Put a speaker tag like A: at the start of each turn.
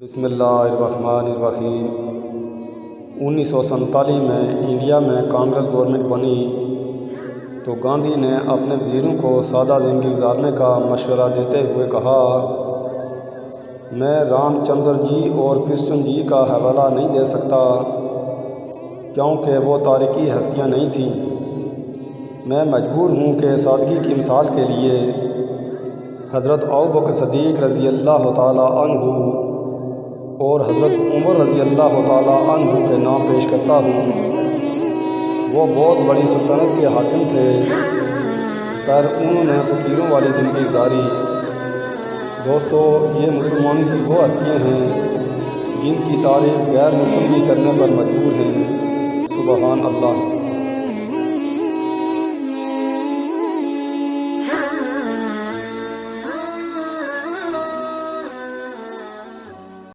A: بسم اللہ الرحمن الرحیم 1947 میں انڈیا میں کانگریس گورنمنٹ بنی تو گاندھی نے اپنے وزیروں کو سادہ زندگی گزارنے کا مشورہ دیتے ہوئے کہا، میں رام چندر جی اور کرشن جی کا حوالہ نہیں دے سکتا کیونکہ وہ تاریخی ہستیاں نہیں تھیں۔ میں مجبور ہوں کہ سادگی کی مثال کے لیے حضرت ابوبکر صدیق رضی اللہ تعالیٰ عنہ اور حضرت عمر رضی اللہ تعالیٰ عنہ کے نام پیش کرتا ہوں۔ وہ بہت بڑی سلطنت کے حاکم تھے، پر انہوں نے فقیروں والی زندگی گزاری۔ دوستو، یہ مسلمانوں کی وہ ہستیاں ہیں جن کی تعریف غیر مسلم بھی کرنے پر مجبور ہیں۔ سبحان اللہ۔